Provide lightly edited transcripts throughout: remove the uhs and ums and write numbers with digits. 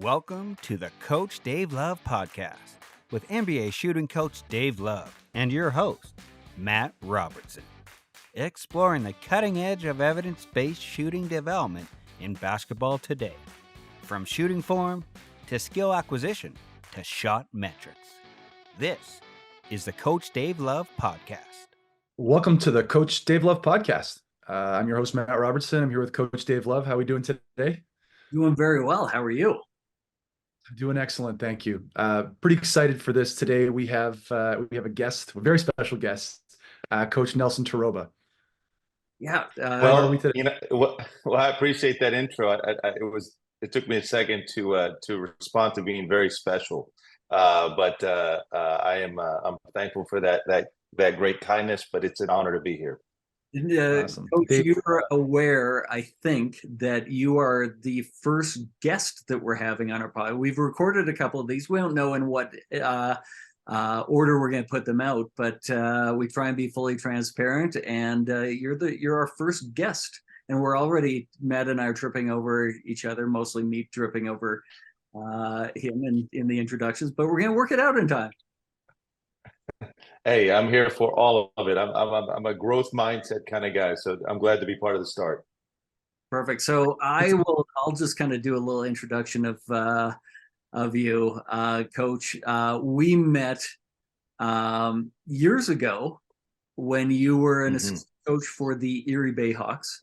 Welcome to the Coach Dave Love podcast with NBA shooting coach Dave Love and your host, Matt Robertson, exploring the cutting edge of evidence-based shooting development in basketball today, from shooting form to skill acquisition to shot metrics. This is the Coach Dave Love podcast. Welcome to the Coach Dave Love podcast. I'm your host, Matt Robertson. I'm here with Coach Dave Love. How are we doing today? Doing very well. How are you? Doing excellent, thank you. Pretty excited for this today. We have a guest, a very special guest, Coach Nelson Terroba. Yeah. How are we today? You know, well, I appreciate that intro. It took me a second to respond to being very special, but I'm thankful for that great kindness. But it's an honor to be here. Awesome. Coach, you're aware, I think, that you are the first guest that we're having on our pod. We've recorded a couple of these. We don't know in what order we're going to put them out, but we try and be fully transparent. And you're our first guest, and we're already, Matt and I are tripping over each other, mostly me tripping over him in the introductions. But we're going to work it out in time. Hey, I'm here for all of it. I'm a growth mindset kind of guy, so I'm glad to be part of the start. Perfect. So I'll just kind of do a little introduction of you, Coach. We met years ago when you were an assistant coach for the Erie Bayhawks.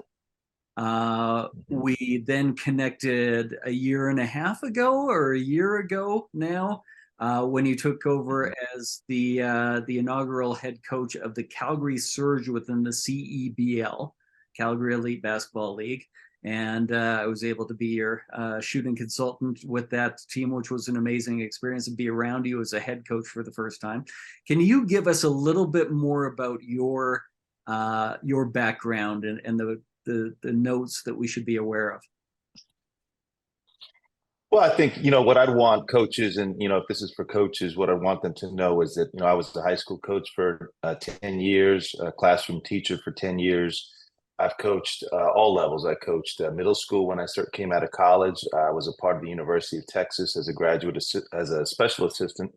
We then connected a year and a half ago or a year ago now. When you took over as the inaugural head coach of the Calgary Surge within the CEBL, Calgary Elite Basketball League. And I was able to be your shooting consultant with that team, which was an amazing experience to be around you as a head coach for the first time. Can you give us a little bit more about your background and the notes that we should be aware of? Well, I think, what I'd want coaches, and, if this is for coaches, what I want them to know is that, I was a high school coach for 10 years, a classroom teacher for 10 years. I've coached all levels. I coached middle school when I came out of college. I was a part of the University of Texas as a graduate, as a special assistant,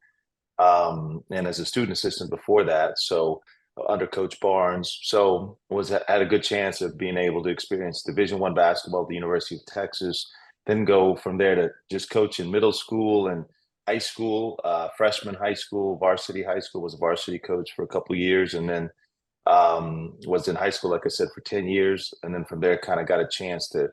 and as a student assistant before that. So under Coach Barnes. So had a good chance of being able to experience Division I basketball at the University of Texas. Then go from there to just coach in middle school and high school, freshman high school, varsity high school, was a varsity coach for a couple of years. And then was in high school, like I said, for 10 years. And then from there, kind of got a chance to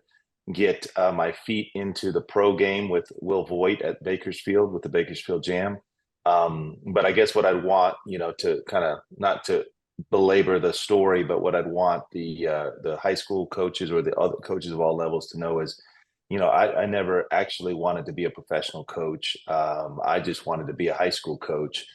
get my feet into the pro game with Will Voigt at Bakersfield with the Bakersfield Jam. But I guess what I'd want, to kind of not to belabor the story, but what I'd want the high school coaches or the other coaches of all levels to know is, I never actually wanted to be a professional coach. I just wanted to be a high school coach.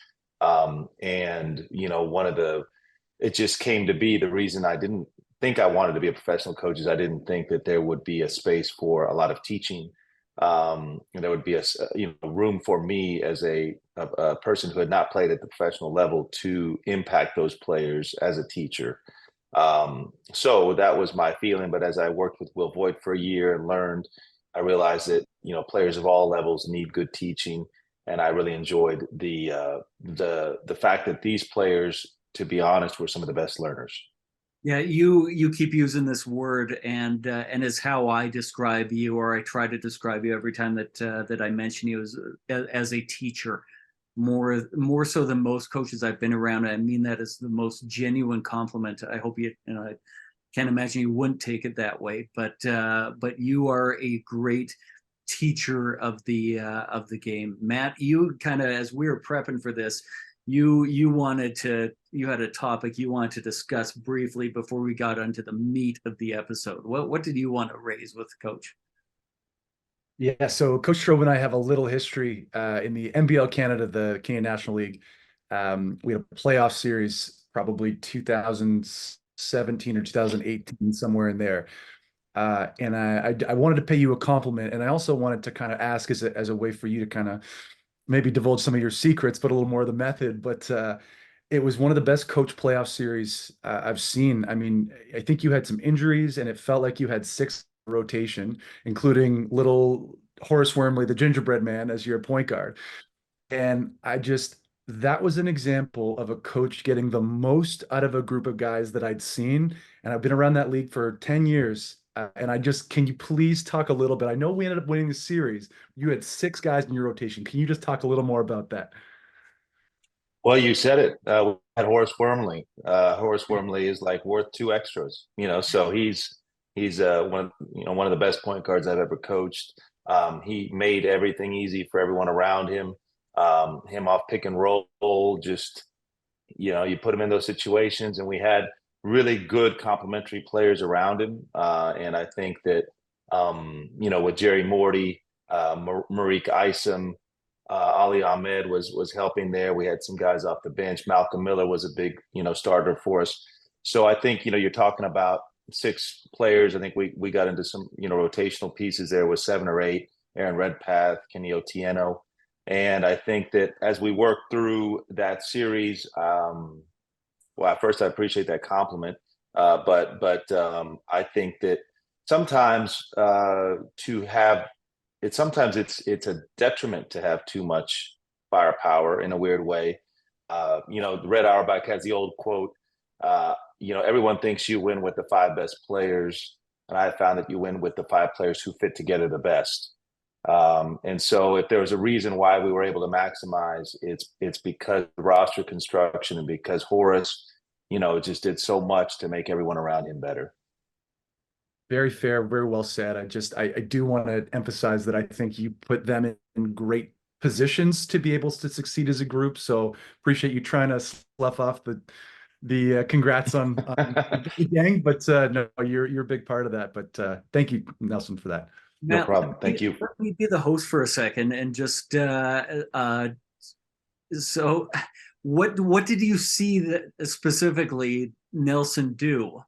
It just came to be the reason I didn't think I wanted to be a professional coach is I didn't think that there would be a space for a lot of teaching. And there would be a room for me as a person who had not played at the professional level to impact those players as a teacher. So that was my feeling. But as I worked with Will Voigt for a year and learned, I realized that, players of all levels need good teaching. And I really enjoyed the fact that these players, to be honest, were some of the best learners. Yeah, you keep using this word, and it's how I describe you, or I try to describe you every time that I mention you as a teacher. More so than most coaches I've been around. I mean that as the most genuine compliment. I hope I can't imagine you wouldn't take it that way, but you are a great teacher of the game. Matt, you kind of, as we were prepping for this, you had a topic you wanted to discuss briefly before we got onto the meat of the episode. What did you want to raise with Coach? Yeah, so Coach Terroba and I have a little history in the NBL Canada, the Canadian National League. We had a playoff series, probably 2017 or 2018, somewhere in there. And I wanted to pay you a compliment, and I also wanted to kind of ask as a way for you to kind of maybe divulge some of your secrets, but a little more of the method. But it was one of the best coach playoff series I've seen. I mean, I think you had some injuries, and it felt like you had 6 rotation, including little Horace Wormley, the gingerbread man, as your point guard. And that was an example of a coach getting the most out of a group of guys that I'd seen. And I've been around that league for 10 years. Can you please talk a little bit? I know we ended up winning the series. You had 6 guys in your rotation. Can you just talk a little more about that? Well, you said it. We had Horace Wormley. Horace Wormley is like worth 2 extras, so he's one of the best point guards I've ever coached. He made everything easy for everyone around him. Him off pick and roll, just you put him in those situations, and we had really good complementary players around him. And I think that with Jerry Morty, Mariq Isom, Ali Ahmed was helping there. We had some guys off the bench. Malcolm Miller was a big starter for us. So I think you're talking about 6 players. I think we got into some rotational pieces there with 7 or 8. Aaron Redpath, Kenny Otieno. And I think that as we work through that series, well, at first I appreciate that compliment, but I think that sometimes sometimes it's a detriment to have too much firepower in a weird way. Red Auerbach has the old quote, everyone thinks you win with the 5 best players, and I found that you win with the 5 players who fit together the best. And so if there was a reason why we were able to maximize, it's because of roster construction and because Horace, just did so much to make everyone around him better. Very fair, very well said. I do want to emphasize that I think you put them in great positions to be able to succeed as a group. So appreciate you trying to slough off the congrats on the gang, but no, you're a big part of that. But thank you, Nelson, for that. No Matt, problem. Thank you. Let me be the host for a second and just so what did you see that specifically Nelson do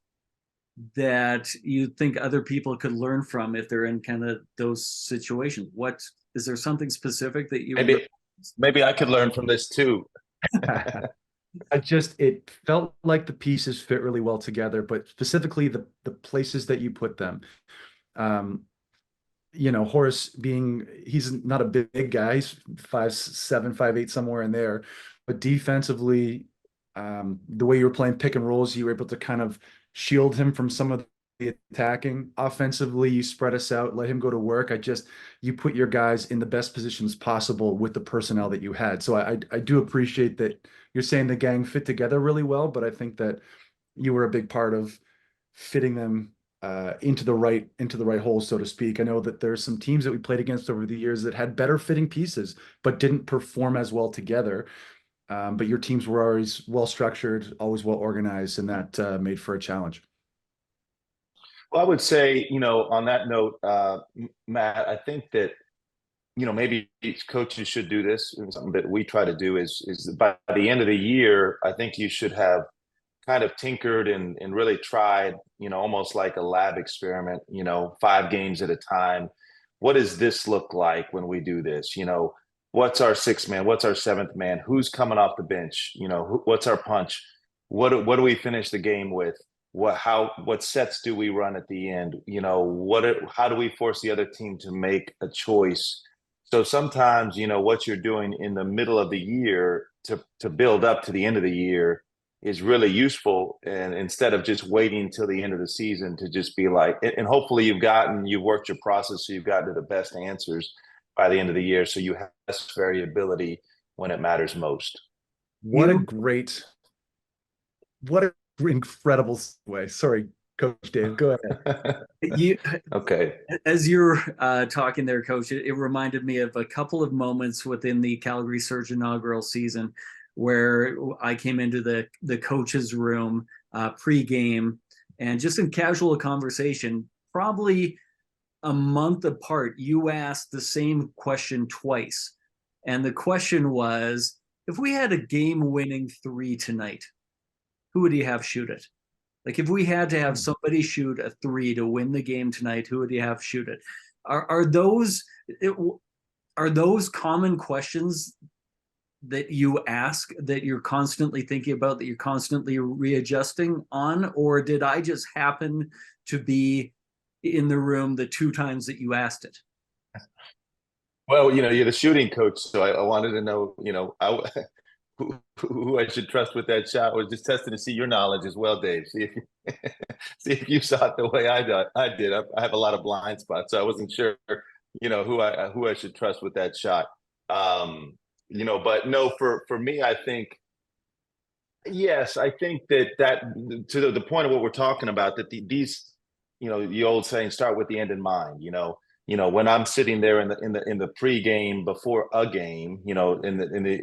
that you think other people could learn from if they're in kind of those situations? What is there something specific that you maybe I could learn from this too? It felt like the pieces fit really well together, but specifically the places that you put them. Horace he's not a big guy, he's 5'7", 5'8", somewhere in there, but defensively, the way you were playing pick and rolls, you were able to kind of shield him from some of the attacking. Offensively, you spread us out, let him go to work. You put your guys in the best positions possible with the personnel that you had. So I do appreciate that you're saying the gang fit together really well, but I think that you were a big part of fitting them into the right hole, so to speak. I know that there's some teams that we played against over the years that had better fitting pieces, but didn't perform as well together. But your teams were always well structured, always well organized, and that made for a challenge. Well, I would say, on that note, Matt, I think that, maybe coaches should do this. And something that we try to do is by the end of the year, I think you should have kind of tinkered and really tried, almost like a lab experiment, 5 games at a time. What does this look like when we do this? What's our 6th man? What's our 7th man? Who's coming off the bench? What's our punch? What do we finish the game with? What sets do we run at the end? How do we force the other team to make a choice? So sometimes, what you're doing in the middle of the year to build up to the end of the year is really useful. And instead of just waiting till the end of the season to just be like, and hopefully you've worked your process, so you've gotten to the best answers by the end of the year. So you have less variability when it matters most. What an incredible way. Sorry, Coach Dave, go ahead. Okay. As you're talking there, Coach, it reminded me of a couple of moments within the Calgary Surge inaugural season where I came into the coach's room pre-game, and just in casual conversation, probably a month apart, you asked the same question twice. And the question was, if we had a game-winning 3 tonight, who would you have shoot it? Like, if we had to have somebody shoot a 3 to win the game tonight, who would you have shoot it? Are those common questions that you ask, that you're constantly thinking about, that you're constantly readjusting on? Or did I just happen to be in the room the 2 times that you asked it? Well, you're the shooting coach, so I wanted to know, who I should trust with that shot. I was just testing to see your knowledge as well, Dave. See if see if you saw it the way I did. I have a lot of blind spots, so I wasn't sure, who I should trust with that shot. But no, for me, I think yes, I think that to the point of what we're talking about, that these, the old saying, start with the end in mind. When I'm sitting there in the pregame before a game, in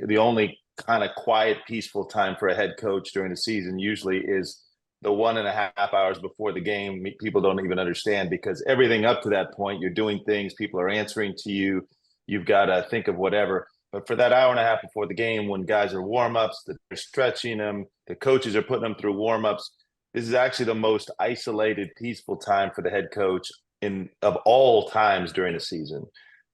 the only kind of quiet, peaceful time for a head coach during the season usually is the 1.5 hours before the game. People don't even understand, because everything up to that point, you're doing things, people are answering to you, you've got to think of whatever. But for that hour and a half before the game, when guys are warm ups, they're stretching them, the coaches are putting them through warm ups. This is actually the most isolated, peaceful time for the head coach of all times during the season.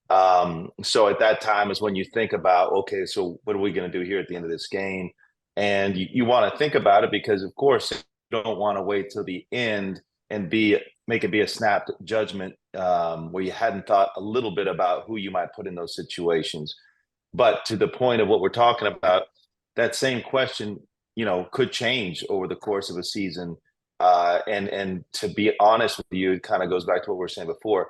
So at that time is when you think about, okay, so what are we going to do here at the end of this game? And you want to think about it, because of course you don't want to wait till the end and make it be a snap judgment, where you hadn't thought a little bit about who you might put in those situations. But to the point of what we're talking about, that same question, could change over the course of a season. And to be honest with you, it kind of goes back to what we were saying before.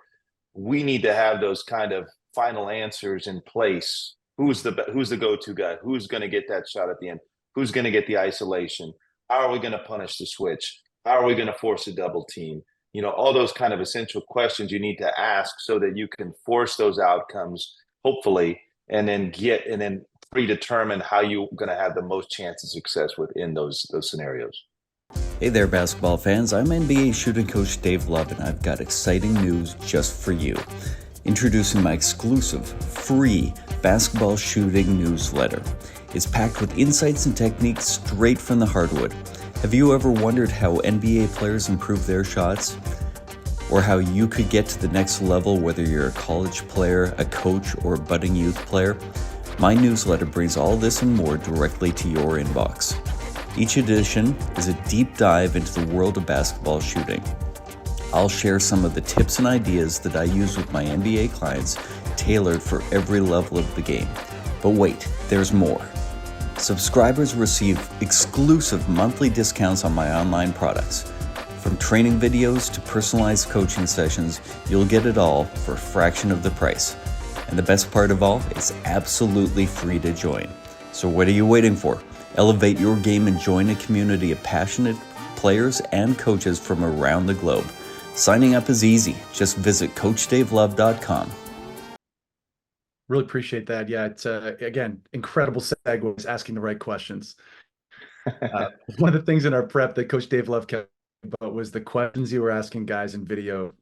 We need to have those kind of final answers in place. Who's the go-to guy? Who's going to get that shot at the end? Who's going to get the isolation? How are we going to punish the switch? How are we going to force a double team? All those kind of essential questions you need to ask, so that you can force those outcomes, hopefully, and then predetermine how you're going to have the most chance of success within those scenarios. Hey there, basketball fans. I'm NBA shooting coach Dave Love, and I've got exciting news just for you. Introducing my exclusive, free basketball shooting newsletter. It's packed with insights and techniques straight from the hardwood. Have you ever wondered how NBA players improve their shots? Or how you could get to the next level, whether you're a college player, a coach, or a budding youth player? My newsletter brings all this and more directly to your inbox. Each edition is a deep dive into the world of basketball shooting. I'll share some of the tips and ideas that I use with my NBA clients, tailored for every level of the game. But wait, there's more. Subscribers receive exclusive monthly discounts on my online products. From training videos to personalized coaching sessions, you'll get it all for a fraction of the price. And the best part of all, it's absolutely free to join. So what are you waiting for? Elevate your game and join a community of passionate players and coaches from around the globe. Signing up is easy. Just visit CoachDaveLove.com. Really appreciate that. Yeah, it's again, incredible segues, asking the right questions. One of the things in our prep that Coach Dave Love kept about was the questions you were asking guys in video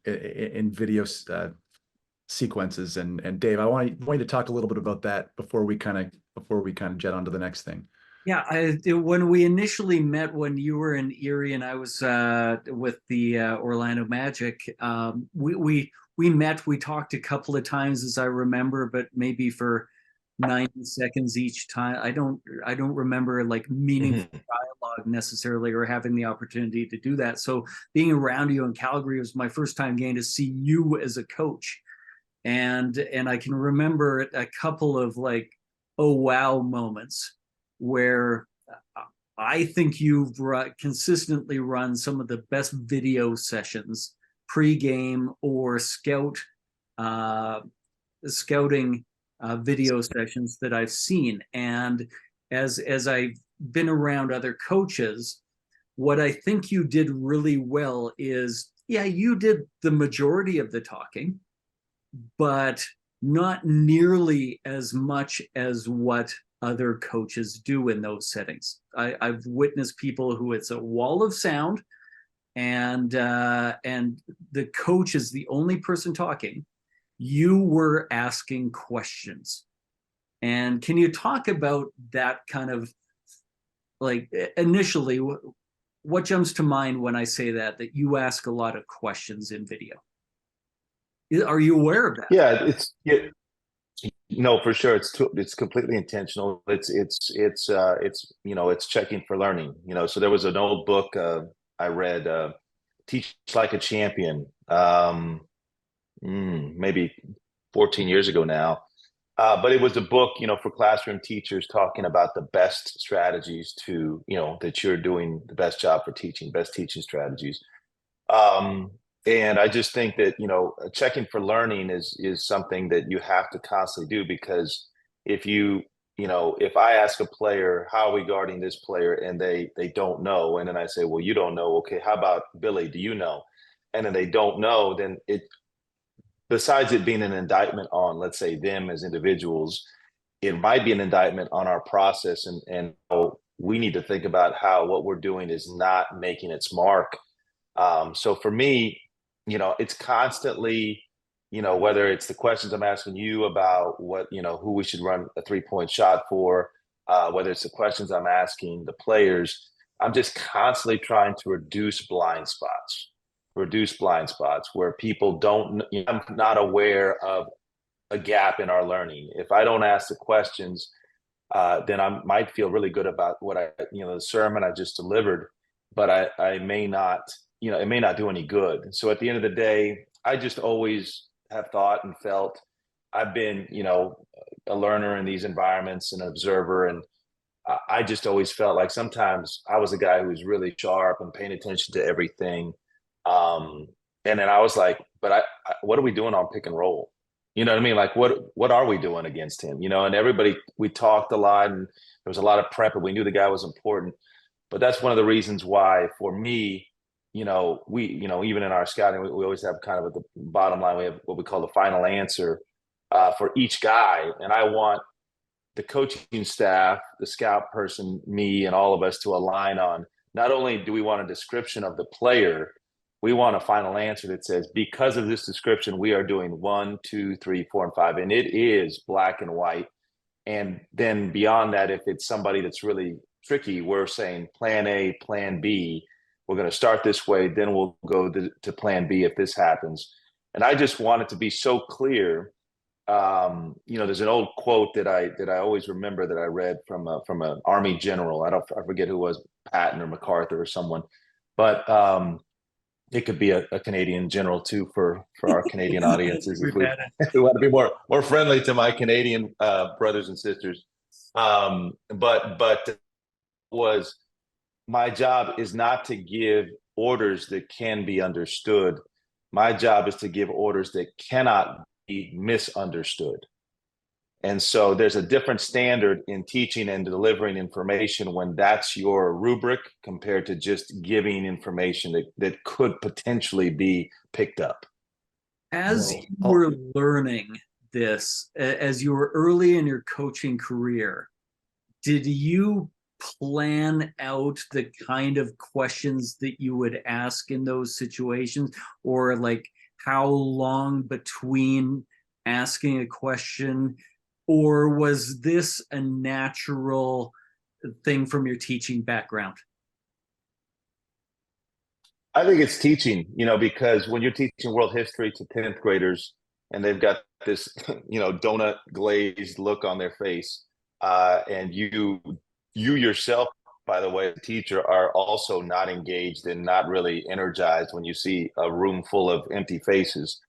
sequences. And Dave, I want you to talk a little bit about that before we kind of jet on to the next thing. Yeah, when we initially met, when you were in Erie and I was with the Orlando Magic, we met. We talked a couple of times, as I remember, but maybe for 90 seconds each time. I don't remember like meaningful dialogue necessarily, or having the opportunity to do that. So being around you in Calgary was my first time getting to see you as a coach, and I can remember a couple of like, oh wow moments where I think you've consistently run some of the best video sessions, pre-game or scouting video sessions that I've seen. And as I've been around other coaches, what I think you did really well is, yeah, you did the majority of the talking, but not nearly as much as what other coaches do in those settings. I've witnessed people who it's a wall of sound, and the coach is the only person talking. You were asking questions. And can you talk about that kind of, like, initially, what jumps to mind when I say that you ask a lot of questions in video? Are you aware of that? Yeah, no, for sure. It's completely intentional. It's checking for learning. So there was an old book I read, Teach Like a Champion, maybe 14 years ago now. But it was a book, for classroom teachers talking about the best strategies to, that you're doing the best job for teaching, best teaching strategies. Um, and I just think that, checking for learning is something that you have to constantly do, because if if I ask a player, how are we guarding this player, and they don't know, and then I say, well, you don't know. Okay, how about Billy? Do you know? And then they don't know, then besides it being an indictment on, let's say, them as individuals, it might be an indictment on our process, and we need to think about how what we're doing is not making its mark. So for me, it's constantly, whether it's the questions I'm asking you about what, who we should run a 3-point shot for, whether it's the questions I'm asking the players, I'm just constantly trying to reduce blind spots where people don't, I'm not aware of a gap in our learning. If I don't ask the questions, then I might feel really good about what the sermon I just delivered, but I may not, it may not do any good. So at the end of the day, I just always have thought and felt I've been, a learner in these environments, an observer, and I just always felt like sometimes I was a guy who was really sharp and paying attention to everything. Um, and then I was like, but what are we doing on pick and roll? You know what I mean? Like, what are we doing against him? And everybody, we talked a lot, and there was a lot of prep, and we knew the guy was important. But that's one of the reasons why, for me, we, even in our scouting, we always have kind of at the bottom line, we have what we call the final answer for each guy. And I want the coaching staff, the scout person, me, and all of us to align on, not only do we want a description of the player, we want a final answer that says, because of this description, we are doing 1, 2, 3, 4, and 5. And it is black and white. And then beyond that, if it's somebody that's really tricky, we're saying plan A, plan B. We're going to start this way, then we'll go to plan B if this happens. And I just want it to be so clear. There's an old quote that I always remember that I read from an Army general. I forget who it was, Patton or MacArthur or someone, but it could be a Canadian general too for our Canadian audiences if we want to be more friendly to my Canadian brothers and sisters. But was, my job is not to give orders that can be understood. My job is to give orders that cannot be misunderstood. And so there's a different standard in teaching and delivering information when that's your rubric compared to just giving information that could potentially be picked up. As you were learning this, as you were early in your coaching career, did you plan out the kind of questions that you would ask in those situations, or like how long between asking a question, or was this a natural thing from your teaching background? I think it's teaching, because when you're teaching world history to 10th graders and they've got this, donut glazed look on their face, and you yourself, by the way, the teacher, are also not engaged and not really energized when you see a room full of empty faces.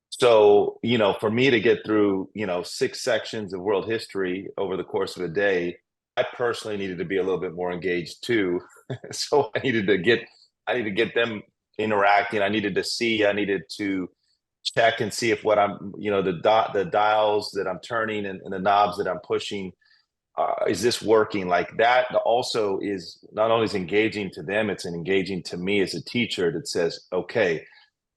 So, for me to get through, 6 sections of world history over the course of a day, I personally needed to be a little bit more engaged too. So I needed to get them interacting. I needed to check and see if what I'm, the dials that I'm turning and the knobs that I'm pushing, is this working? Like that also is not only is engaging to them, it's engaging to me as a teacher that says, okay.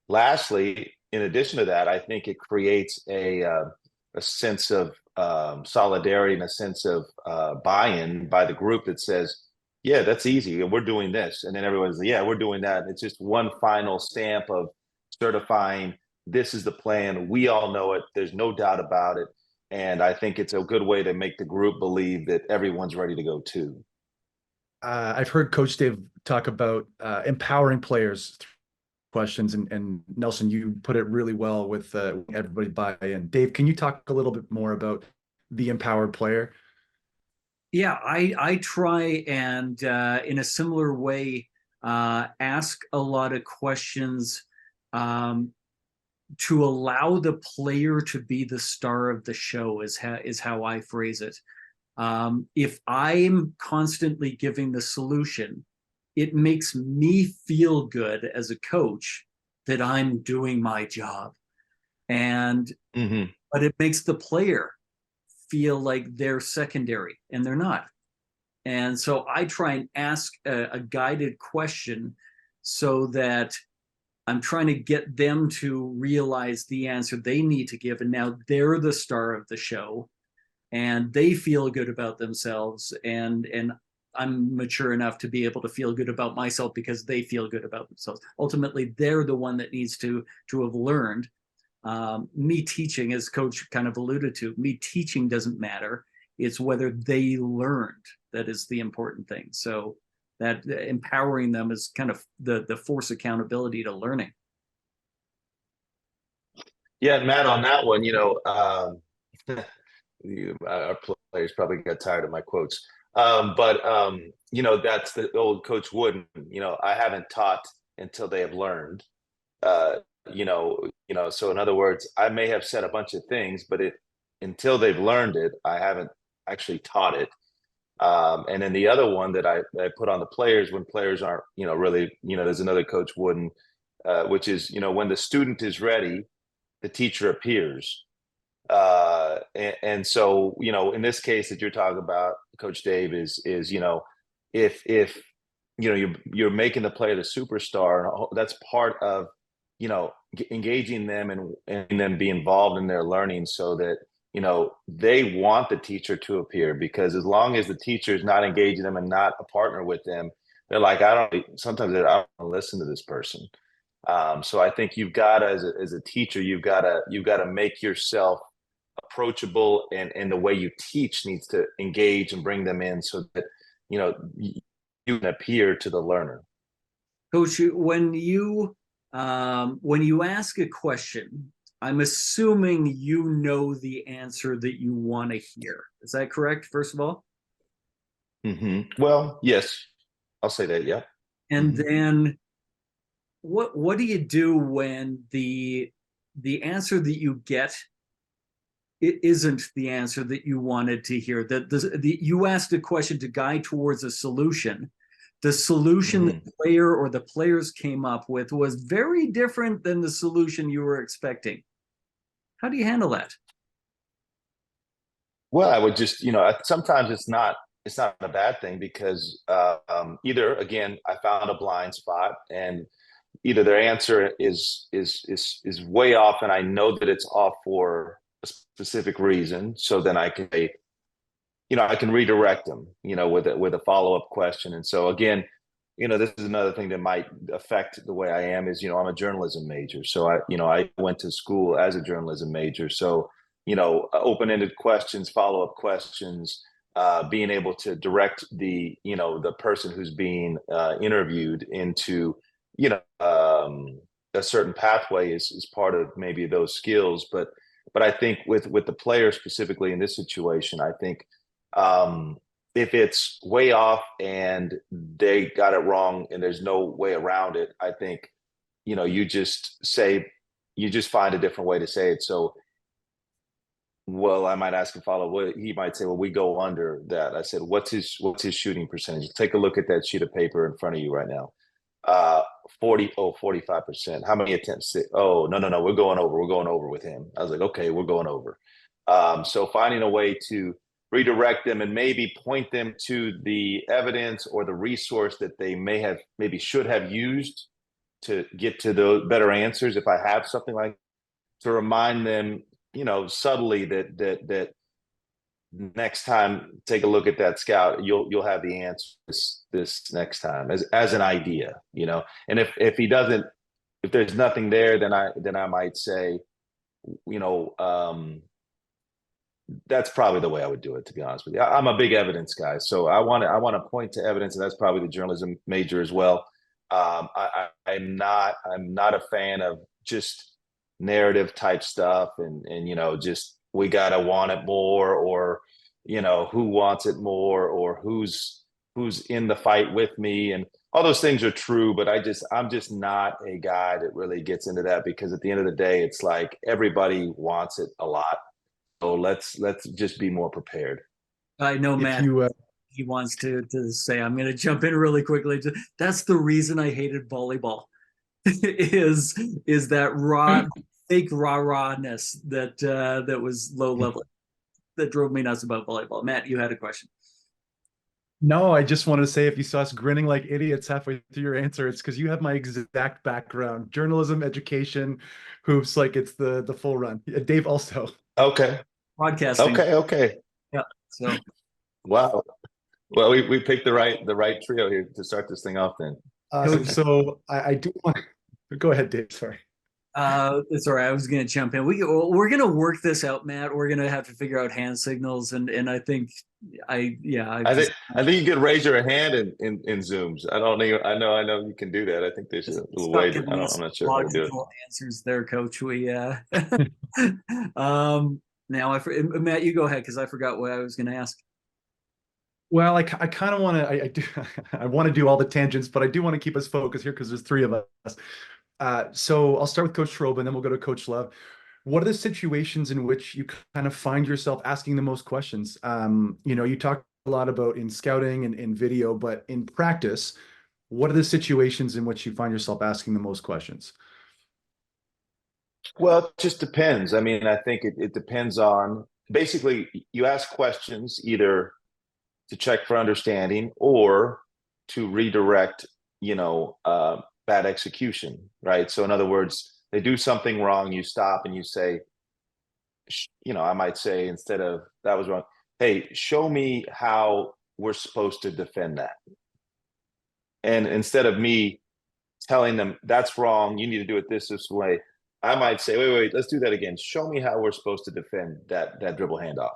Lastly, in addition to that, I think it creates a sense of solidarity and a sense of buy-in by the group that says, yeah, that's easy, and we're doing this. And then everyone's like, yeah, we're doing that. And it's just one final stamp of certifying this is the plan. We all know it. There's no doubt about it. And I think it's a good way to make the group believe that everyone's ready to go too. I've heard Coach Dave talk about empowering players through questions, and Nelson, you put it really well with everybody buy in. Dave, can you talk a little bit more about the empowered player? Yeah, I try and in a similar way ask a lot of questions to allow the player to be the star of the show is how I phrase it. If I'm constantly giving the solution, it makes me feel good as a coach that I'm doing my job. And but it makes the player feel like they're secondary, and they're not. And so I try and ask a guided question so that I'm trying to get them to realize the answer they need to give. And now they're the star of the show and they feel good about themselves. And I'm mature enough to be able to feel good about myself because they feel good about themselves. Ultimately, they're the one that needs to have learned. Me teaching, as Coach kind of alluded to, me teaching doesn't matter. It's whether they learned that is the important thing. So that empowering them is kind of the force accountability to learning. Yeah, Matt, on that one, our players probably got tired of my quotes. But that's the old Coach Wooden. I haven't taught until they have learned. So in other words, I may have said a bunch of things, but until they've learned it, I haven't actually taught it. And then the other one that I put on the players when players aren't, really, there's another Coach Wooden, which is, when the student is ready, the teacher appears. And so, in this case that you're talking about, Coach Dave, is if you're making the player the superstar, that's part of, engaging them and them be involved in their learning so that, they want the teacher to appear, because as long as the teacher is not engaging them and not a partner with them, they're like, sometimes I don't listen to this person. So I think you've got to, as a teacher, you've got to make yourself approachable, and the way you teach needs to engage and bring them in so that, you can appear to the learner. Coach, when you ask a question, I'm assuming you know the answer that you want to hear. Is that correct, first of all? Well, yes, I'll say that, yeah. And then what do you do when the answer that you get, it isn't the answer that you wanted to hear? You asked a question to guide towards a solution. The solution the player or the players came up with was very different than the solution you were expecting. How do you handle that? Well, I would just, sometimes it's not a bad thing, because either, again, I found a blind spot, and either their answer is way off, and I know that it's off for a specific reason. So then I can say, I can redirect them, with a follow-up question. And so again, this is another thing that might affect the way I am is, I'm a journalism major. So I went to school as a journalism major. So, open-ended questions, follow-up questions, being able to direct the person who's being interviewed into, a certain pathway is part of maybe those skills. But I think with the player specifically in this situation, I think, if it's way off and they got it wrong and there's no way around it, I think, you just find a different way to say it. So, well, I might ask him follow. He might say, well, we go under that. I said, what's his shooting percentage? Take a look at that sheet of paper in front of you right now. 45%. How many attempts? Oh, no, we're going over with him. I was like, okay, we're going over. So finding a way to redirect them and maybe point them to the evidence or the resource that they maybe should have used to get to the better answers. If I have something like, to remind them, subtly that next time, take a look at that scout. You'll have the answer this next time as an idea, And if he doesn't, if there's nothing there, then I might say, that's probably the way I would do it, to be honest with you. I'm a big evidence guy, so I want to point to evidence, and that's probably the journalism major as well. I'm not a fan of just narrative type stuff, and just we gotta want it more, or who wants it more, or who's in the fight with me. And all those things are true, but I'm just not a guy that really gets into that, because at the end of the day, it's like everybody wants it a lot. So let's just be more prepared. I know, If Matt. you, He wants to say, I'm going to jump in really quickly. That's the reason I hated volleyball. is that fake rawness that was low level that drove me nuts about volleyball. Matt, you had a question. No, I just wanted to say, if you saw us grinning like idiots halfway through your answer, it's because you have my exact background: journalism, education, hoops. Like, it's the full run. Dave also. Okay. Podcasting. Okay. Yeah. So. Wow. Well, we picked the right trio here to start this thing off then. So I do want to go ahead, Dave. Sorry. It's all right. I was going to jump in. We're going to work this out, Matt. We're going to have to figure out hand signals, and I think I think you could raise your hand in Zooms. I know you can do that. I think there's a little way. I'm not sure how to do it. Answers there, Coach. We now Matt, you go ahead, because I forgot what I was going to ask. Well, I kind of want to. I want to do all the tangents, but I do want to keep us focused here because there's three of us. So I'll start with Coach Terroba, and then we'll go to Coach Love. What are the situations in which you kind of find yourself asking the most questions? You talk a lot about in scouting and in video, but in practice, what are the situations in which you find yourself asking the most questions? Well, it just depends. I mean, I think it depends on, basically, you ask questions either to check for understanding or to redirect, bad execution, right? So in other words, they do something wrong, you stop and you say, I might say, instead of that was wrong, hey, show me how we're supposed to defend that. And instead of me telling them that's wrong, you need to do it this way, I might say, wait, let's do that again. Show me how we're supposed to defend that dribble handoff.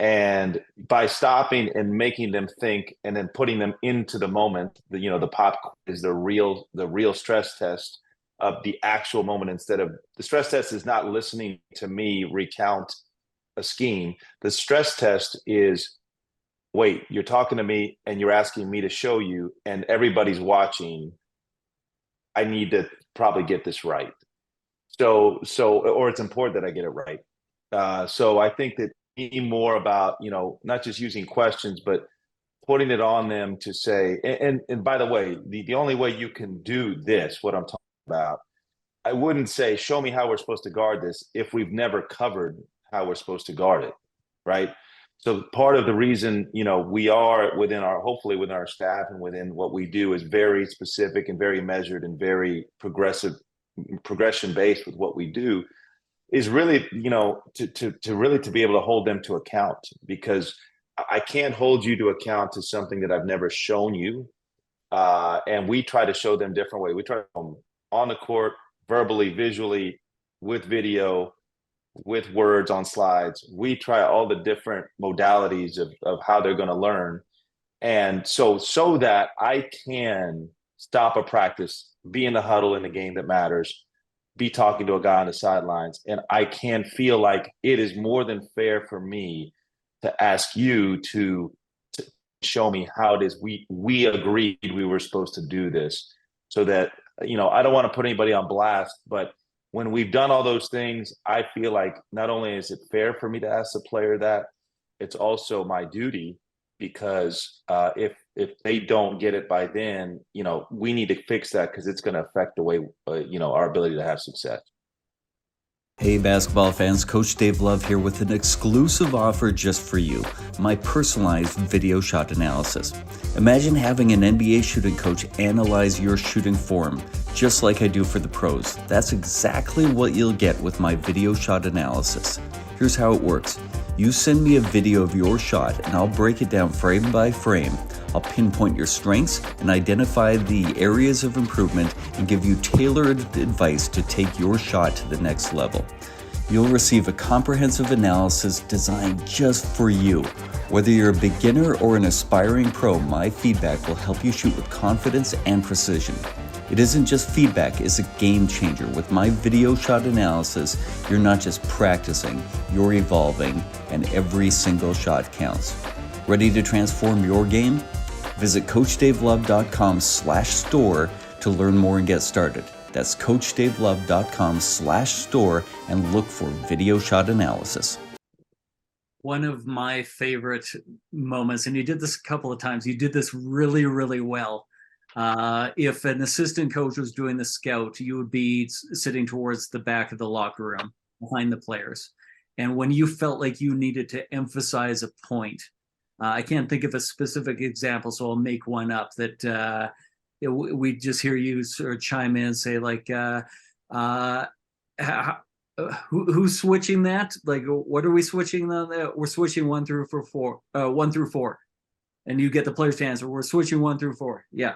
And by stopping and making them think and then putting them into the moment, the pop is the real stress test of the actual moment. Instead of, the stress test is not listening to me recount a scheme. The stress test is, wait, you're talking to me and you're asking me to show you, and everybody's watching. I need to probably get this right. So or it's important that I get it right. So I think that more about, not just using questions, but putting it on them to say, and by the way, the only way you can do this, what I'm talking about, I wouldn't say, show me how we're supposed to guard this if we've never covered how we're supposed to guard it, right? So part of the reason, we are hopefully within our staff and within what we do is very specific and very measured and very progression based with what we do, is really, to be able to hold them to account, because I can't hold you to account to something that I've never shown you. And we try to show them different ways. We try to on the court, verbally, visually, with video, with words on slides. We try all the different modalities of how they're going to learn. And so that I can stop a practice, be in the huddle in the game that matters, be talking to a guy on the sidelines, and I can feel like it is more than fair for me to ask you to show me how it is we agreed we were supposed to do this, so that, I don't want to put anybody on blast, but when we've done all those things, I feel like not only is it fair for me to ask the player that, it's also my duty, because if they don't get it by then, we need to fix that, because it's going to affect the way, our ability to have success. Hey basketball fans, Coach Dave Love here with an exclusive offer just for you, my personalized video shot analysis. Imagine having an NBA shooting coach analyze your shooting form, just like I do for the pros. That's exactly what you'll get with my video shot analysis. Here's how it works. You send me a video of your shot and I'll break it down frame by frame. I'll pinpoint your strengths and identify the areas of improvement and give you tailored advice to take your shot to the next level. You'll receive a comprehensive analysis designed just for you. Whether you're a beginner or an aspiring pro, my feedback will help you shoot with confidence and precision. It isn't just feedback, it's a game changer. With my video shot analysis, you're not just practicing, you're evolving, and every single shot counts. Ready to transform your game? Visit CoachDaveLove.com/store to learn more and get started. That's CoachDaveLove.com/store and look for video shot analysis. One of my favorite moments, and you did this a couple of times, you did this really, really well. If an assistant coach was doing the scout, you would be sitting towards the back of the locker room behind the players. And when you felt like you needed to emphasize a point, I can't think of a specific example, so I'll make one up that we just hear you sort of chime in and say like, who's switching that? Like, what are we switching? We're switching 1 through 4. And you get the players to answer. We're switching 1 through 4. Yeah.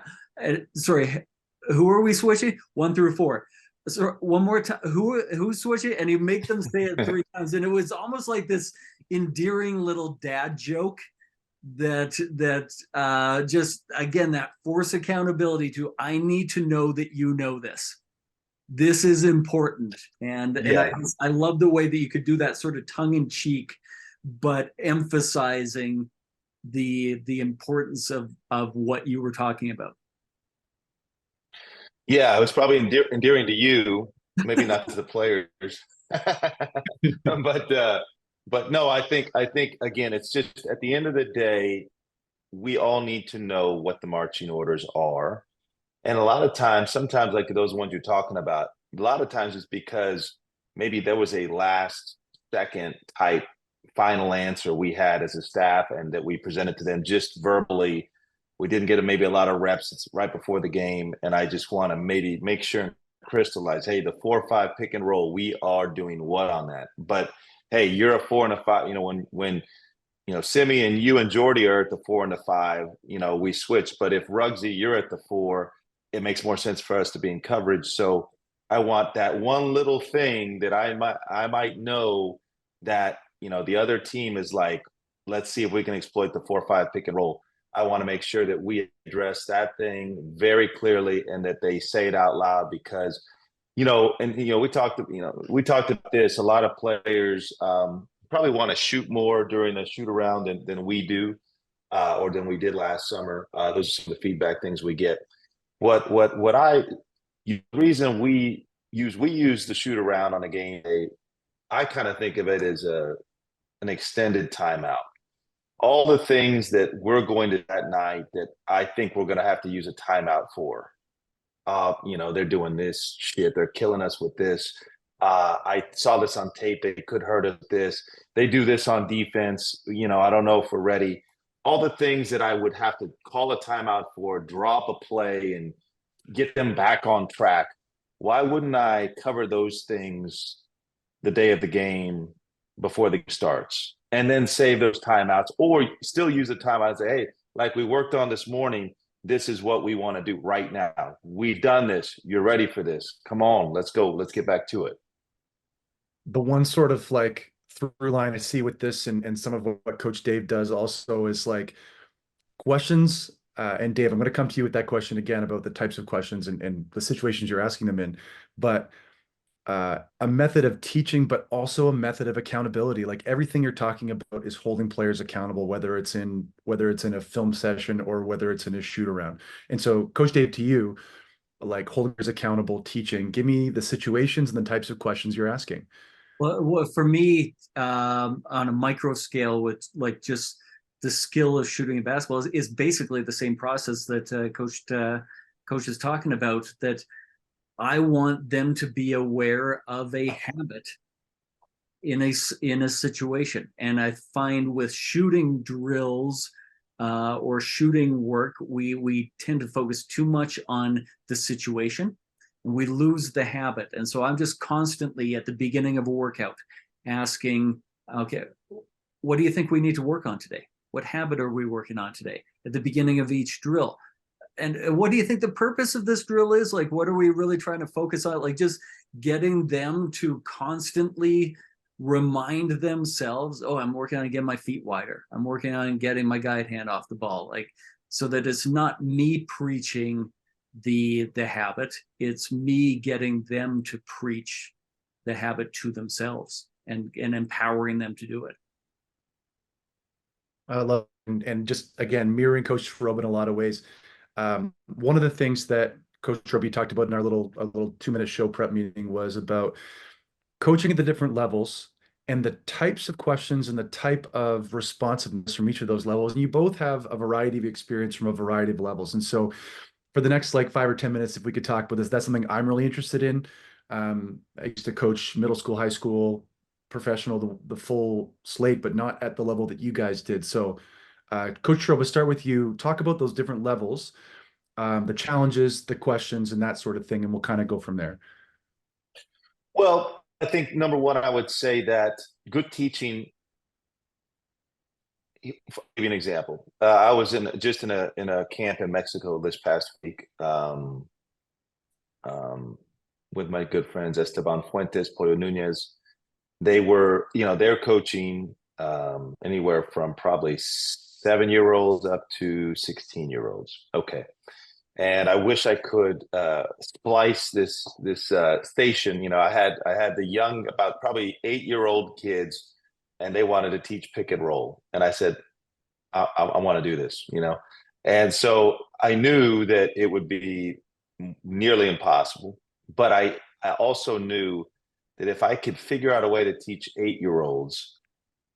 Sorry, who are we switching? 1 through 4. So one more time, who's switching? And you make them say it 3 times, and it was almost like this endearing little dad joke that just, again, that force accountability to, I need to know that you know this. This is important. And I love the way that you could do that sort of tongue in cheek, but emphasizing the importance of what you were talking about. Yeah, it was probably endearing to you, maybe not to the players. But no, I think again, it's just at the end of the day, we all need to know what the marching orders are. And a lot of times, sometimes like those ones you're talking about, a lot of times it's because maybe there was a last second type final answer we had as a staff and that we presented to them just verbally. We didn't get maybe a lot of reps. It's right before the game. And I just want to maybe make sure and crystallize, hey, the 4 or 5 pick and roll, we are doing what on that? But hey, you're a 4 and a 5, when Simi and you and Jordy are at the 4 and the 5, we switch. But if Ruggsy, you're at the 4, it makes more sense for us to be in coverage. So I want that one little thing that I might know that, the other team is like, let's see if we can exploit the 4 or 5 pick and roll. I want to make sure that we address that thing very clearly and that they say it out loud because, we talked about this. A lot of players probably want to shoot more during the shoot around than we do or than we did last summer. Those are some of the feedback things we get. The reason we use the shoot around on a game day, I kind of think of it as an extended timeout. All the things that we're going to that night that I think we're going to have to use a timeout for. They're doing this shit. They're killing us with this. I saw this on tape. They could hurt us with this. They do this on defense. I don't know if we're ready. All the things that I would have to call a timeout for, drop a play and get them back on track. Why wouldn't I cover those things the day of the game before the game starts? And then save those timeouts or still use a timeout and say, hey, like we worked on this morning, this is what we want to do right now. We've done this. You're ready for this. Come on, let's go. Let's get back to it. The one sort of like through line I see with this and some of what Coach Dave does also is like questions. And Dave, I'm going to come to you with that question again about the types of questions and the situations you're asking them in. But a method of teaching, but also a method of accountability. Like everything you're talking about is holding players accountable, whether it's in a film session or whether it's in a shoot around. And so, Coach Dave, to you, like holding players accountable, teaching, give me the situations and the types of questions you're asking. Well, for me, on a micro scale, with like just the skill of shooting a basketball is basically the same process that Coach is talking about. That I want them to be aware of a habit in a situation. And I find with shooting drills or shooting work, we tend to focus too much on the situation and we lose the habit. And so I'm just constantly at the beginning of a workout asking, okay, what do you think we need to work on today? What habit are we working on today? At the beginning of each drill. And what do you think the purpose of this drill is? Like, what are we really trying to focus on? Like just getting them to constantly remind themselves, oh, I'm working on getting my feet wider. I'm working on getting my guide hand off the ball. Like, so that it's not me preaching the habit. It's me getting them to preach the habit to themselves and empowering them to do it. I love and just again mirroring Coach Terroba in a lot of ways. One of the things that Coach Terroba talked about in our little 2-minute show prep meeting was about coaching at the different levels and the types of questions and the type of responsiveness from each of those levels. And you both have a variety of experience from a variety of levels. And so for the next like 5 or 10 minutes, if we could talk about this, that's something I'm really interested in. I used to coach middle school, high school, professional, the full slate, but not at the level that you guys did. So Coach Terroba, start with you. Talk about those different levels, the challenges, the questions, and that sort of thing, and we'll kind of go from there. Well, I think number one, I would say that good teaching. I'll give you an example. I was in a camp in Mexico this past week with my good friends Esteban Fuentes, Pollo Nunez. They were, they're coaching anywhere from probably 7-year-olds up to 16-year-olds. Okay. And I wish I could splice this station. I had the young, about probably 8-year-old kids, and they wanted to teach pick and roll. And I said, I want to do this, And so I knew that it would be nearly impossible. But I also knew that if I could figure out a way to teach 8-year-olds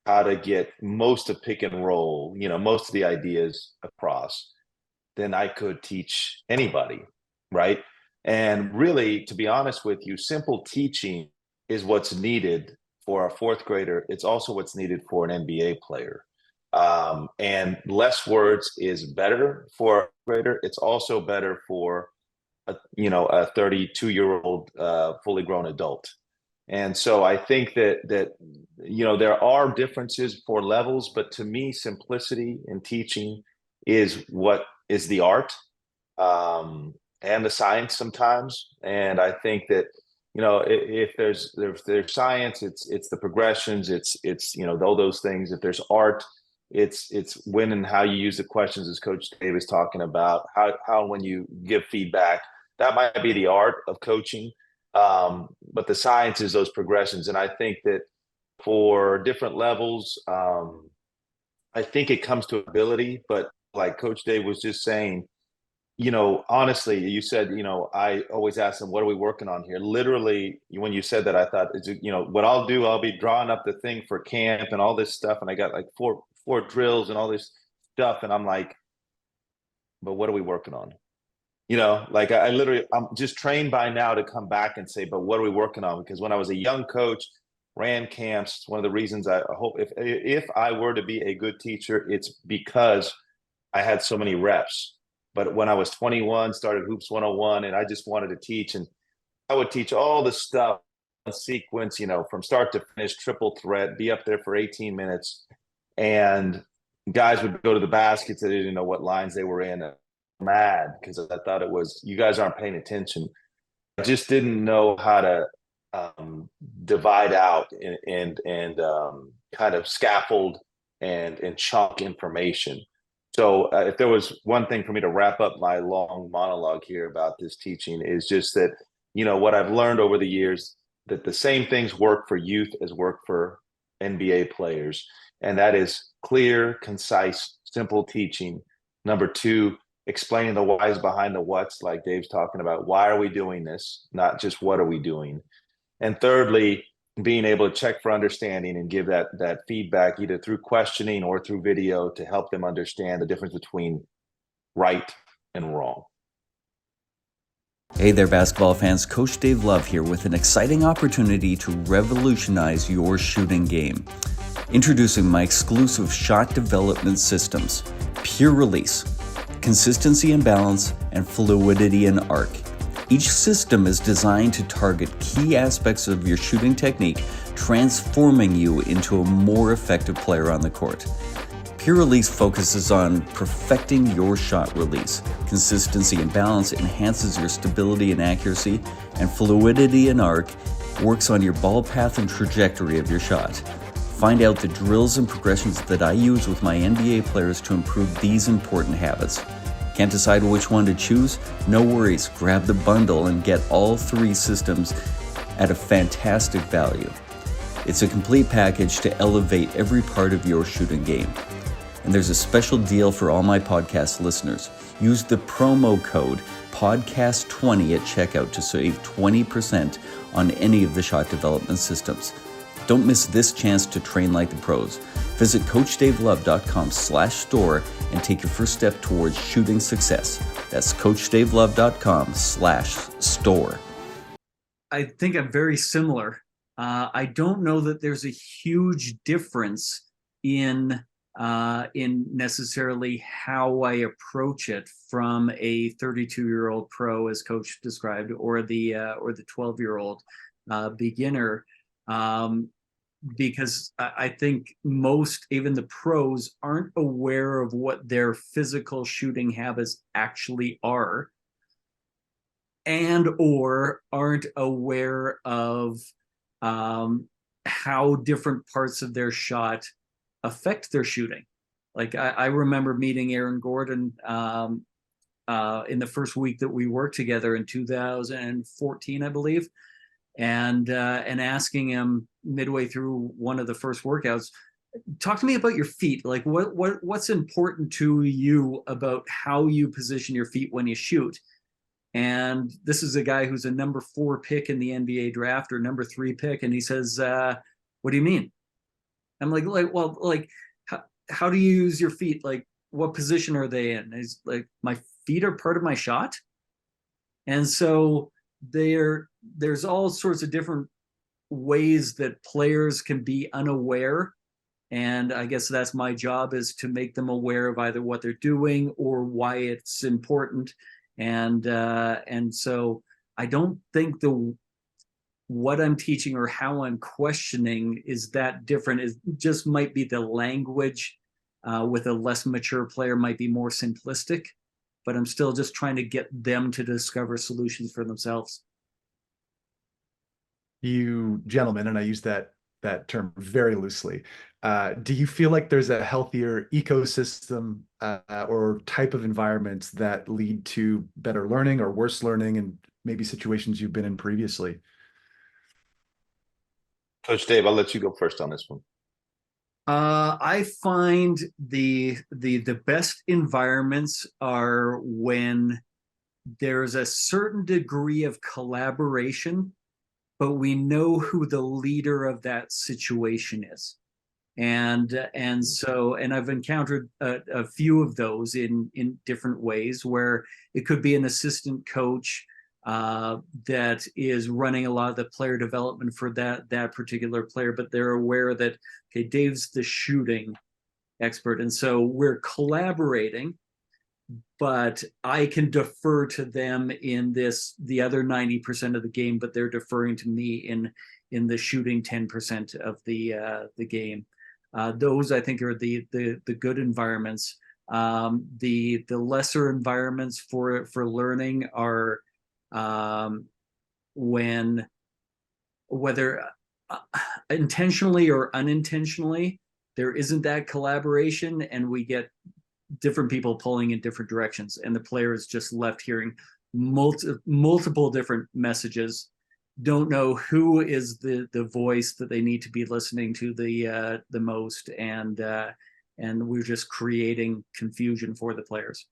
how to get most of pick and roll, most of the ideas across, then I could teach anybody, right? And really, to be honest with you, simple teaching is what's needed for a 4th grader. It's also what's needed for an NBA player. And less words is better for a grader. It's also better for a 32-year-old fully grown adult. And so I think that there are differences for levels, but to me, simplicity in teaching is what is the art and the science sometimes. And I think that if there's science, it's the progressions, it's all those things. If there's art, it's when and how you use the questions, as Coach Dave is talking about, how when you give feedback, that might be the art of coaching. But the science is those progressions. And I think that for different levels, I think it comes to ability. But like Coach Dave was just saying, honestly, you said, I always ask them, what are we working on here? Literally, when you said that, I thought, what I'll do, I'll be drawing up the thing for camp and all this stuff. And I got like four drills and all this stuff. And I'm like, but what are we working on? I literally, I'm just trained by now to come back and say, but what are we working on? Because when I was a young coach, ran camps, one of the reasons I hope if I were to be a good teacher, it's because I had so many reps. But when I was 21, started Hoops 101, and I just wanted to teach, and I would teach all the stuff in sequence, from start to finish, triple threat, be up there for 18 minutes. And guys would go to the baskets, they didn't know what lines they were in. Mad because I thought it was, you guys aren't paying attention. I just didn't know how to divide out and kind of scaffold and chunk information. So if there was one thing for me to wrap up my long monologue here about this teaching, is just that, what I've learned over the years, that the same things work for youth as work for NBA players. And that is clear, concise, simple teaching. Number 2, explaining the whys behind the whats, like Dave's talking about. Why are we doing this? Not just what are we doing? And thirdly, being able to check for understanding and give that feedback either through questioning or through video to help them understand the difference between right and wrong. Hey there, basketball fans. Coach Dave Love here with an exciting opportunity to revolutionize your shooting game. Introducing my exclusive shot development systems, Pure Release, Consistency and Balance, and Fluidity and Arc. Each system is designed to target key aspects of your shooting technique, transforming you into a more effective player on the court. Pure Release focuses on perfecting your shot release. Consistency and Balance enhances your stability and accuracy, and Fluidity and Arc works on your ball path and trajectory of your shot. Find out the drills and progressions that I use with my NBA players to improve these important habits. Can't decide which one to choose? No worries, grab the bundle and get all 3 systems at a fantastic value. It's a complete package to elevate every part of your shooting game. And there's a special deal for all my podcast listeners. Use the promo code podcast20 at checkout to save 20% on any of the shot development systems. Don't miss this chance to train like the pros. Visit CoachDaveLove.com/store and take your first step towards shooting success. That's CoachDaveLove.com/store. I think I'm very similar. I don't know that there's a huge difference in necessarily how I approach it from a 32-year-old pro, as Coach described, or the 12-year-old beginner, because I think most, even the pros, aren't aware of what their physical shooting habits actually are, and or aren't aware of how different parts of their shot affect their shooting. Like I remember meeting Aaron Gordon in the first week that we worked together in 2014, I believe, and asking him midway through one of the first workouts, talk to me about your feet. Like what's important to you about how you position your feet when you shoot? And this is a guy who's a number 4 pick in the NBA draft, or number 3 pick. And he says, what do you mean? I'm like, well, like, how do you use your feet? Like, what position are they in? He's like, my feet are part of my shot. And so there's all sorts of different ways that players can be unaware. And I guess that's my job, is to make them aware of either what they're doing or why it's important. And so I don't think what I'm teaching or how I'm questioning is that different. It just might be the language with a less mature player might be more simplistic, but I'm still just trying to get them to discover solutions for themselves. You gentlemen, and I use that term very loosely, do you feel like there's a healthier ecosystem or type of environments that lead to better learning or worse learning, and maybe situations you've been in previously? Coach Dave, I'll let you go first on this one. I find the best environments are when there's a certain degree of collaboration, but we know who the leader of that situation is. And I've encountered a few of those in different ways, where it could be an assistant coach that is running a lot of the player development for that particular player, but they're aware that, okay, Dave's the shooting expert, and so we're collaborating, but I can defer to them in the other 90% of the game, but they're deferring to me in the shooting 10% of the game. Those, I think, are the good environments. The lesser environments for learning are when, whether intentionally or unintentionally, there isn't that collaboration, and we get different people pulling in different directions, and the player is just left hearing multiple different messages, don't know who is the voice that they need to be listening to the most, and we're just creating confusion for the players.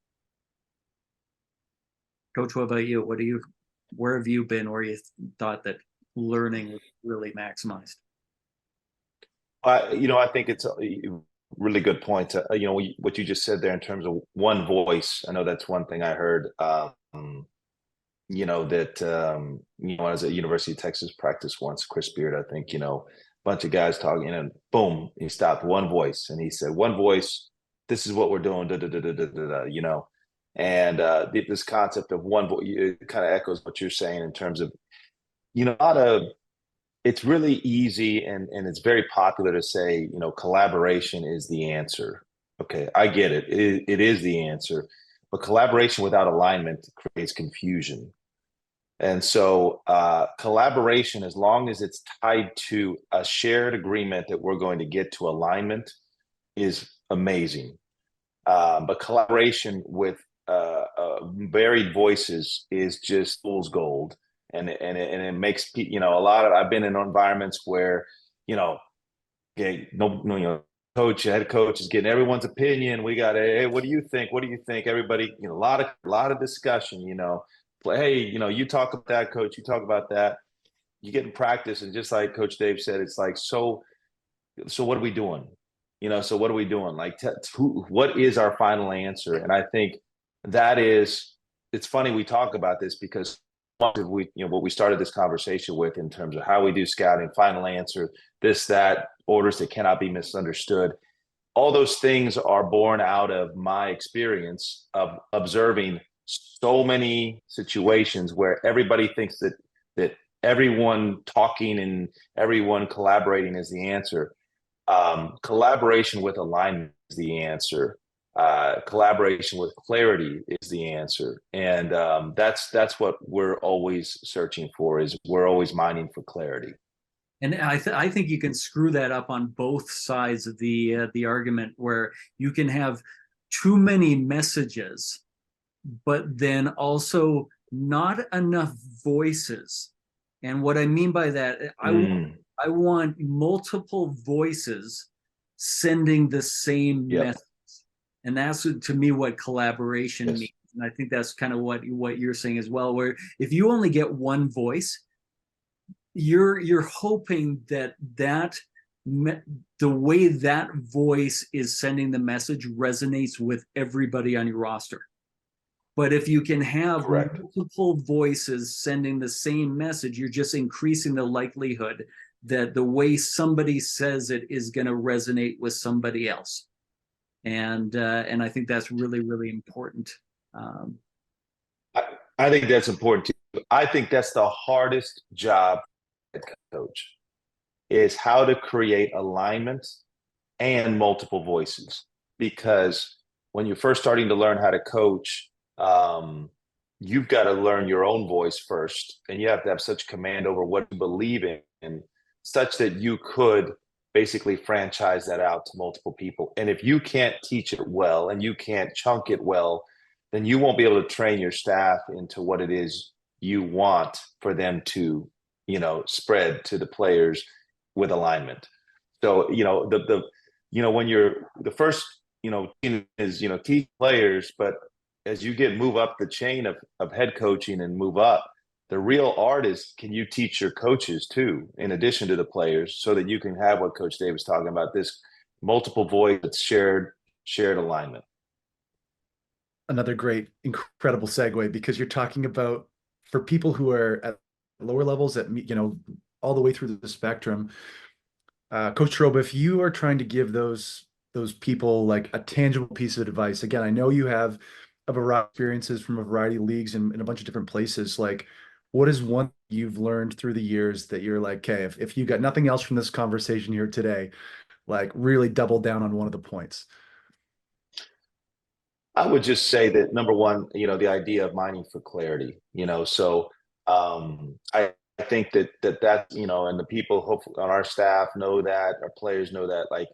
Coach, what about you? Where have you been where you thought that learning was really maximized? I think it's a really good point. What you just said there in terms of one voice. I know that's one thing I heard. I was at University of Texas practice once. Chris Beard, I think, a bunch of guys talking, and boom, he stopped. One voice, and he said, "One voice. This is what we're doing." And this concept of one voice, it kind of echoes what you're saying in terms of, it's really easy and it's very popular to say, collaboration is the answer. Okay, I get it. It is the answer. But collaboration without alignment creates confusion. And so collaboration, as long as it's tied to a shared agreement that we're going to get to alignment, is amazing. But collaboration with varied voices is just fool's gold. And it makes a lot of, I've been in environments where, okay, no, head coach is getting everyone's opinion. We got, hey, what do you think? What do you think? Everybody, a lot of discussion. Hey, you talk about that, coach. You talk about that. You get in practice, and just like Coach Dave said, it's like, so what are we doing? So what are we doing? Like, what is our final answer? And I think that is, it's funny we talk about this because what we started this conversation with in terms of how we do scouting, final answer, this, that, orders that cannot be misunderstood. All those things are born out of my experience of observing so many situations where everybody thinks that everyone talking and everyone collaborating is the answer. Collaboration with alignment is the answer. Collaboration with clarity is the answer, and that's what we're always searching for. Is we're always mining for clarity. And I think you can screw that up on both sides of the argument, where you can have too many messages, but then also not enough voices. And what I mean by that, I want multiple voices sending the same message. And that's, to me, what collaboration means. And I think that's kind of what you're saying as well, where if you only get one voice, you're hoping that the way that voice is sending the message resonates with everybody on your roster. But if you can have multiple voices sending the same message, you're just increasing the likelihood that the way somebody says it is going to resonate with somebody else. And I think that's really, really important. I think that's important too. I think that's the hardest job as a coach, is how to create alignment and multiple voices. Because when you're first starting to learn how to coach, you've got to learn your own voice first, and you have to have such command over what you believe in, and such that you could basically franchise that out to multiple people. And if you can't teach it well and you can't chunk it well, then you won't be able to train your staff into what it is you want for them to, spread to the players with alignment. So, when you're the first, team is, teach players, but as you move up the chain of head coaching and move up, the real art is, can you teach your coaches too, in addition to the players, so that you can have what Coach Dave was talking about, this multiple voice, shared alignment. Another great, incredible segue, because you're talking about, for people who are at lower levels, at all the way through the spectrum. Coach Terroba, if you are trying to give those people like a tangible piece of advice, again, I know you have a variety of experiences from a variety of leagues and in a bunch of different places. Like, what is one you've learned through the years that you're like, okay, if you got nothing else from this conversation here today, like really double down on one of the points? I would just say that, number one, the idea of mining for clarity, so I think that and the people hopefully on our staff know that, our players know that, like,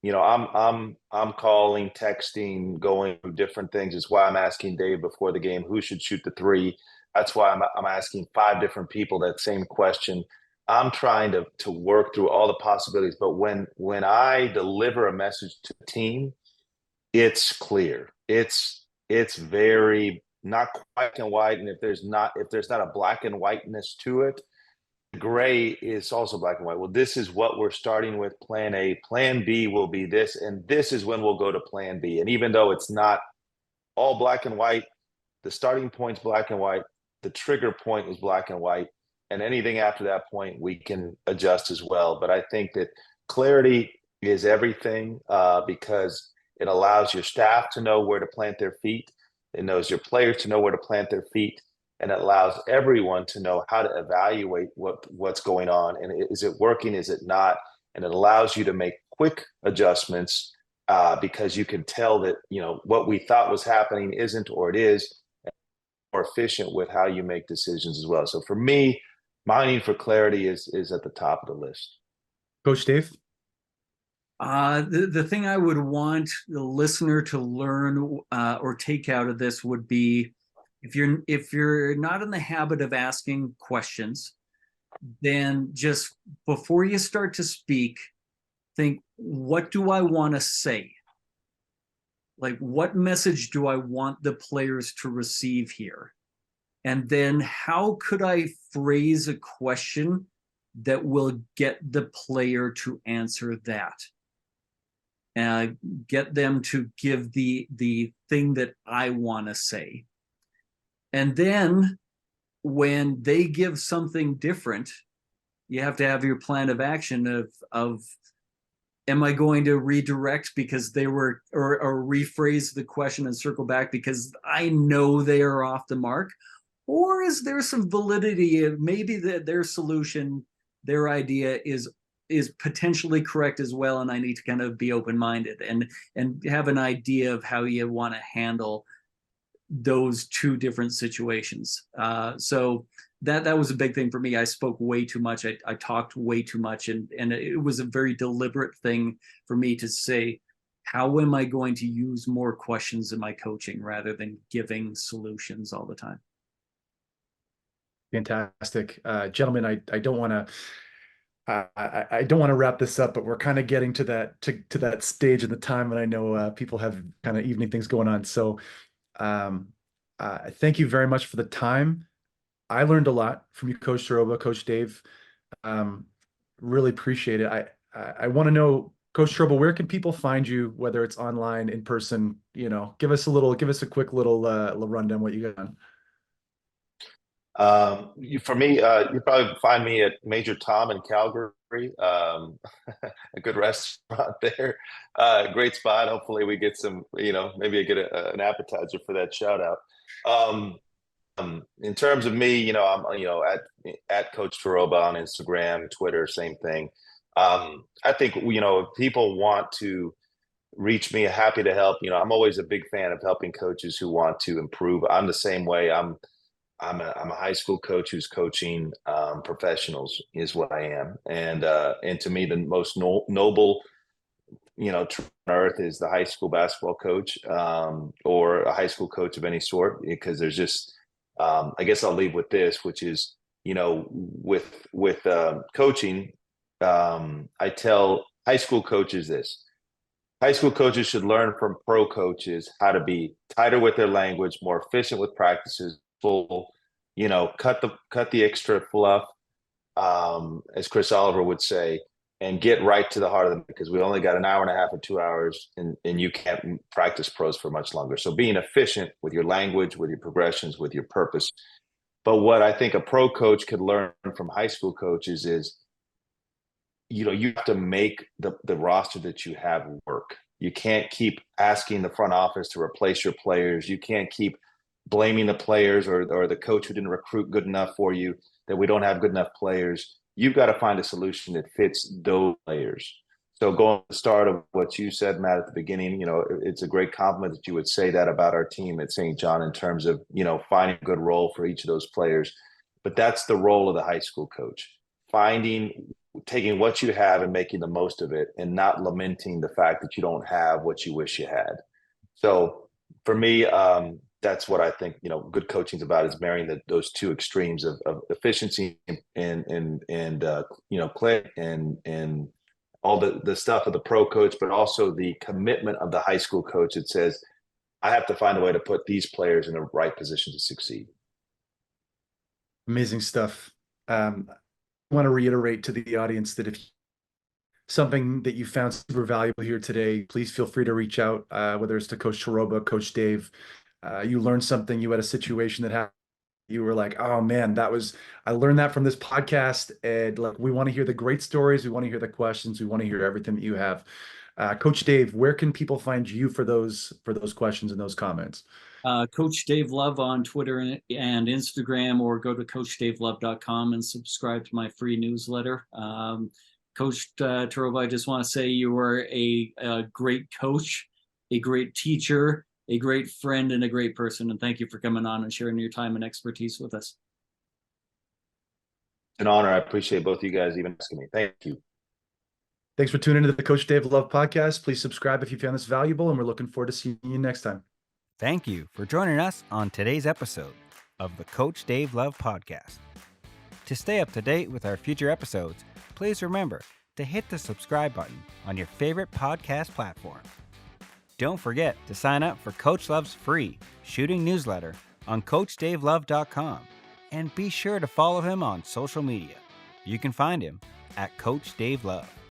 I'm calling, texting, going through different things. It's why I'm asking Dave before the game, who should shoot the three. That's why I'm asking 5 different people that same question. I'm trying to work through all the possibilities. But when I deliver a message to the team, it's clear. It's very not black and white. And if there's not a black and whiteness to it, gray is also black and white. Well, this is what we're starting with, plan A. Plan B will be this, and this is when we'll go to plan B. And even though it's not all black and white, the starting point's black and white, the trigger point is black and white, and anything after that point we can adjust as well. But I think that clarity is everything, because it allows your staff to know where to plant their feet. It knows your players to know where to plant their feet. And it allows everyone to know how to evaluate what's going on. And is it working? Is it not? And it allows you to make quick adjustments, because you can tell that, what we thought was happening isn't, or it is, and more efficient with how you make decisions as well. So for me, mining for clarity is at the top of the list. Coach Dave? The thing I would want the listener to learn or take out of this would be, if you're not in the habit of asking questions, then just before you start to speak, think, what do I want to say? Like, what message do I want the players to receive here? And then how could I phrase a question that will get the player to answer that? Get them to give the thing that I want to say. And then when they give something different, you have to have your plan of action of am I going to redirect because they were, or rephrase the question and circle back because I know they are off the mark? Or is there some validity of maybe their solution, their idea is potentially correct as well, and I need to kind of be open-minded and have an idea of how you want to handle those two different situations. So that was a big thing for me. I spoke way too much. I talked way too much, and it was a very deliberate thing for me to say, how am I going to use more questions in my coaching rather than giving solutions all the time? Fantastic. Gentlemen, I don't want to I don't want to wrap this up, but we're kind of getting to that stage in the time, and I know people have kind of evening things going on. So thank you very much for the time. I learned a lot from you, Coach Terroba, Coach Dave. Really appreciate it. I want to know, Coach Terroba, where can people find you, whether it's online, in person? Give us a quick little rundown what you got on. For me, you probably find me at Major Tom in Calgary. A good restaurant there. Great spot. Hopefully we get some, maybe I get an appetizer for that shout out. In terms of me, I'm, at Coach Terroba on Instagram, Twitter, same thing. I think, if people want to reach me, happy to help. I'm always a big fan of helping coaches who want to improve. I'm the same way. I'm a high school coach who's coaching professionals is what I am. And to me, the most noble, on earth is the high school basketball coach or a high school coach of any sort, because there's just, I guess I'll leave with this, which is, with coaching, I tell high school coaches this. High school coaches should learn from pro coaches how to be tighter with their language, more efficient with practices, full, cut the extra fluff, as Chris Oliver would say, and get right to the heart of them, because we only got an hour and a half or 2 hours, and you can't practice pros for much longer. So being efficient with your language, with your progressions, with your purpose. But what I think a pro coach could learn from high school coaches is, you have to make the roster that you have work. You can't keep asking the front office to replace your players. You can't keep blaming the players or the coach who didn't recruit good enough for you, that we don't have good enough players. You've got to find a solution that fits those players. So going to the start of what you said, Matt, at the beginning, it's a great compliment that you would say that about our team at St. John in terms of, finding a good role for each of those players. But that's the role of the high school coach, taking what you have and making the most of it, and not lamenting the fact that you don't have what you wish you had. So for me, that's what I think, good coaching is about, is marrying those two extremes of efficiency and click and all the stuff of the pro coach, but also the commitment of the high school coach that says, I have to find a way to put these players in the right position to succeed. Amazing stuff. I want to reiterate to the audience that if something that you found super valuable here today, please feel free to reach out, whether it's to Coach Terroba, Coach Dave. You learned something, you had a situation that happened, you were like, oh man, I learned that from this podcast. And we want to hear the great stories. We want to hear the questions. We want to hear everything that you have. Coach Dave, where can people find you for those questions and those comments? Coach Dave Love on Twitter and Instagram, or go to coachdavelove.com and subscribe to my free newsletter. Coach Terroba, I just want to say you are a great coach, a great teacher, a great friend, and a great person. And thank you for coming on and sharing your time and expertise with us. It's an honor. I appreciate both of you guys even asking me. Thank you. Thanks for tuning into the Coach Dave Love podcast. Please subscribe if you found this valuable, and we're looking forward to seeing you next time. Thank you for joining us on today's episode of the Coach Dave Love podcast. To stay up to date with our future episodes, please remember to hit the subscribe button on your favorite podcast platform. Don't forget to sign up for Coach Love's free shooting newsletter on CoachDaveLove.com, and be sure to follow him on social media. You can find him at Coach Dave Love.